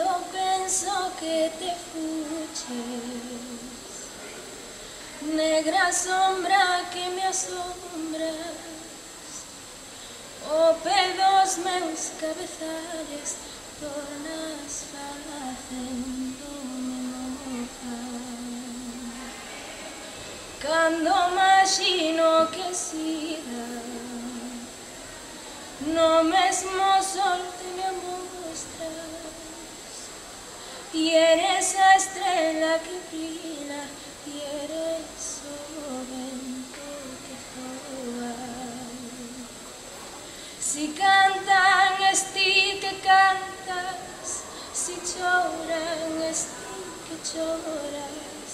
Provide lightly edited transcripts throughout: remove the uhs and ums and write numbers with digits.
Cando penso que te fuches, negra sombra que me asombras, o pelos meus cabezales tornas facéndome mofar. Cando imagino que siga no mesmo sol te me mostras, y eres a estrela que brilla, y eres o vento que voa. Si cantan es ti que cantas, si choran es ti que choras,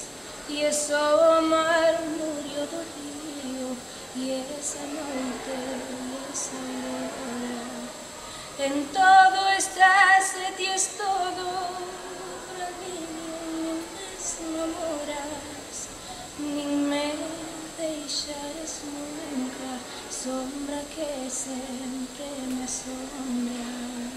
e é só o murmurio do río, e esa noite, e esa aurora. En todo estás e ti es todo, para mí nin desamoras, nin me deixares nunca, sombra que sempre me asombra.